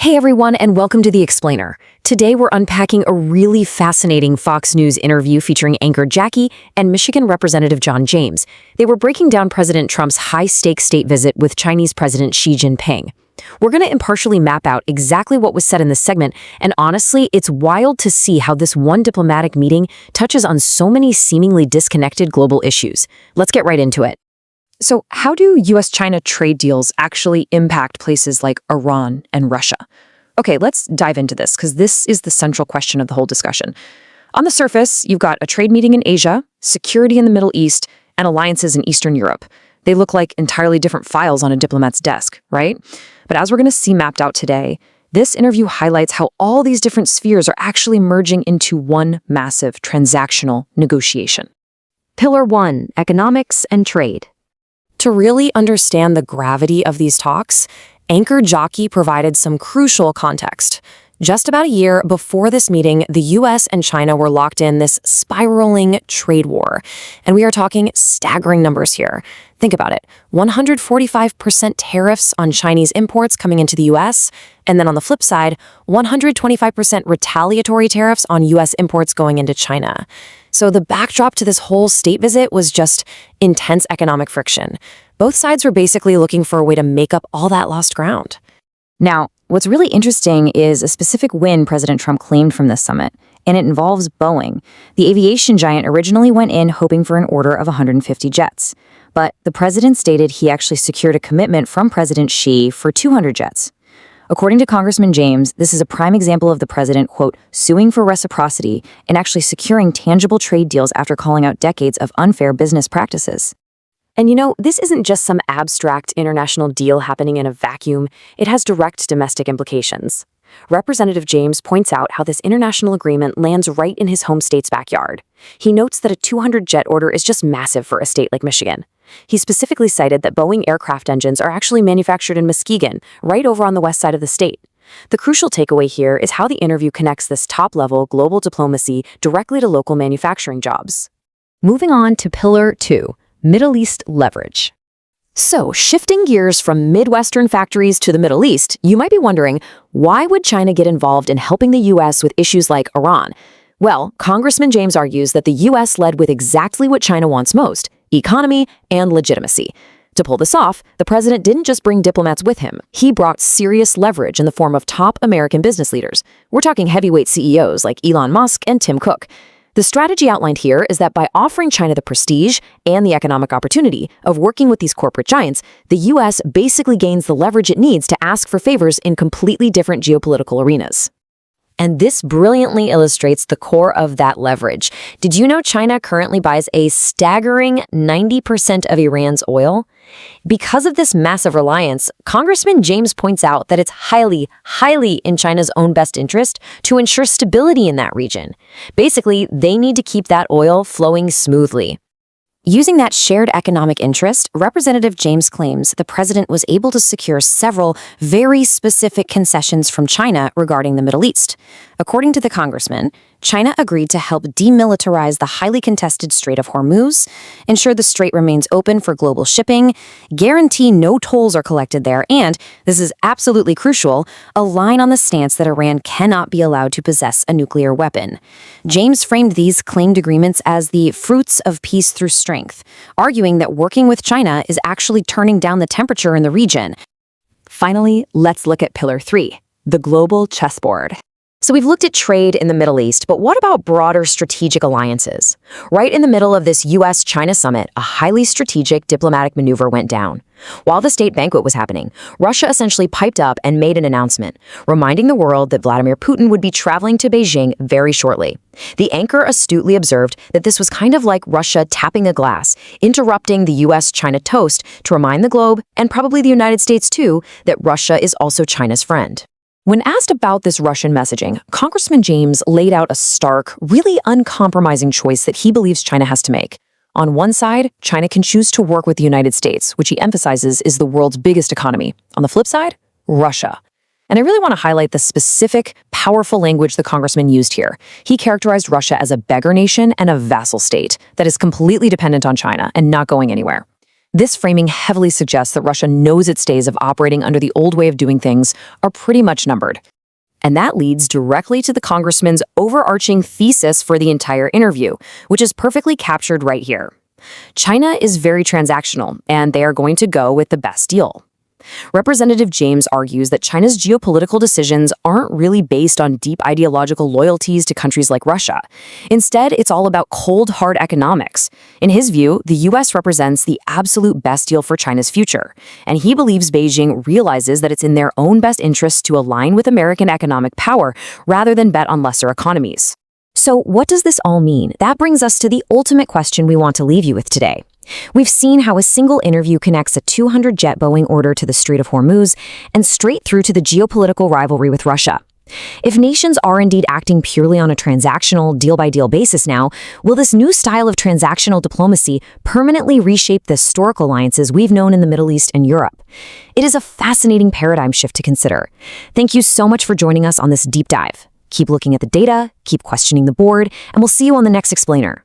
Hey everyone, and welcome to The Explainer. Today we're unpacking a really fascinating Fox News interview featuring anchor Jackie and Michigan Representative John James. They were breaking down President Trump's high-stakes state visit with Chinese President Xi Jinping. We're going to impartially map out exactly what was said in this segment, and honestly, it's wild to see how this one diplomatic meeting touches on so many seemingly disconnected global issues. Let's get right into it. So how do U.S.-China trade deals actually impact places like Iran and Russia? Okay, let's dive into this, because this is the central question of the whole discussion. On the surface, you've got a trade meeting in Asia, security in the Middle East, and alliances in Eastern Europe. They look like entirely different files on a diplomat's desk, right? But as we're going to see mapped out today, this interview highlights how all these different spheres are actually merging into one massive transactional negotiation. Pillar 1, Economics and Trade. To really understand the gravity of these talks, anchor Jackie provided some crucial context. Just about a year before this meeting, the U.S. and China were locked in this spiraling trade war. And we are talking staggering numbers here. Think about it, 145% tariffs on Chinese imports coming into the U.S., and then on the flip side, 125% retaliatory tariffs on U.S. imports going into China. So the backdrop to this whole state visit was just intense economic friction. Both sides were basically looking for a way to make up all that lost ground. Now, what's really interesting is a specific win President Trump claimed from this summit, and it involves Boeing. The aviation giant originally went in hoping for an order of 150 jets. But the president stated he actually secured a commitment from President Xi for 200 jets. According to Congressman James, this is a prime example of the president, quote, suing for reciprocity and actually securing tangible trade deals after calling out decades of unfair business practices. And you know, this isn't just some abstract international deal happening in a vacuum. It has direct domestic implications. Representative James points out how this international agreement lands right in his home state's backyard. He notes that a 200-jet order is just massive for a state like Michigan. He specifically cited that Boeing aircraft engines are actually manufactured in Muskegon, right over on the west side of the state. The crucial takeaway here is how the interview connects this top-level global diplomacy directly to local manufacturing jobs. Moving on to Pillar 2, Middle East leverage. So, shifting gears from Midwestern factories to the Middle East, you might be wondering, why would China get involved in helping the U.S. with issues like Iran? Well, Congressman James argues that the U.S. led with exactly what China wants most, economy and legitimacy. To pull this off, the president didn't just bring diplomats with him. He brought serious leverage in the form of top American business leaders. We're talking heavyweight CEOs like Elon Musk and Tim Cook. The strategy outlined here is that by offering China the prestige and the economic opportunity of working with these corporate giants, the U.S. basically gains the leverage it needs to ask for favors in completely different geopolitical arenas. And this brilliantly illustrates the core of that leverage. Did you know China currently buys a staggering 90% of Iran's oil? Because of this massive reliance, Congressman James points out that it's highly in China's own best interest to ensure stability in that region. Basically, they need to keep that oil flowing smoothly. Using that shared economic interest, Representative James claims the president was able to secure several very specific concessions from China regarding the Middle East. According to the congressman, China agreed to help demilitarize the highly contested Strait of Hormuz, ensure the strait remains open for global shipping, guarantee no tolls are collected there, and, this is absolutely crucial, align on the stance that Iran cannot be allowed to possess a nuclear weapon. James framed these claimed agreements as the fruits of peace through strength, arguing that working with China is actually turning down the temperature in the region. Finally, let's look at Pillar 3, the global chessboard. So we've looked at trade in the Middle East, but what about broader strategic alliances? Right in the middle of this U.S.-China summit, a highly strategic diplomatic maneuver went down. While the state banquet was happening, Russia essentially piped up and made an announcement, reminding the world that Vladimir Putin would be traveling to Beijing very shortly. The anchor astutely observed that this was kind of like Russia tapping the glass, interrupting the U.S.-China toast to remind the globe, and probably the United States too, that Russia is also China's friend. When asked about this Russian messaging, Congressman James laid out a stark, really uncompromising choice that he believes China has to make. On one side, China can choose to work with the United States, which he emphasizes is the world's biggest economy. On the flip side, Russia. And I really want to highlight the specific, powerful language the congressman used here. He characterized Russia as a beggar nation and a vassal state that is completely dependent on China and not going anywhere. This framing heavily suggests that Russia knows its days of operating under the old way of doing things are pretty much numbered. And that leads directly to the congressman's overarching thesis for the entire interview, which is perfectly captured right here. China is very transactional, and they are going to go with the best deal. Representative James argues that China's geopolitical decisions aren't really based on deep ideological loyalties to countries like Russia. Instead, it's all about cold, hard economics. In his view, the U.S. represents the absolute best deal for China's future, and he believes Beijing realizes that it's in their own best interests to align with American economic power rather than bet on lesser economies. So what does this all mean? That brings us to the ultimate question we want to leave you with today. We've seen how a single interview connects a 200-jet Boeing order to the Strait of Hormuz and straight through to the geopolitical rivalry with Russia. If nations are indeed acting purely on a transactional, deal-by-deal basis now, will this new style of transactional diplomacy permanently reshape the historical alliances we've known in the Middle East and Europe? It is a fascinating paradigm shift to consider. Thank you so much for joining us on this deep dive. Keep looking at the data, keep questioning the board, and we'll see you on the next Explainer.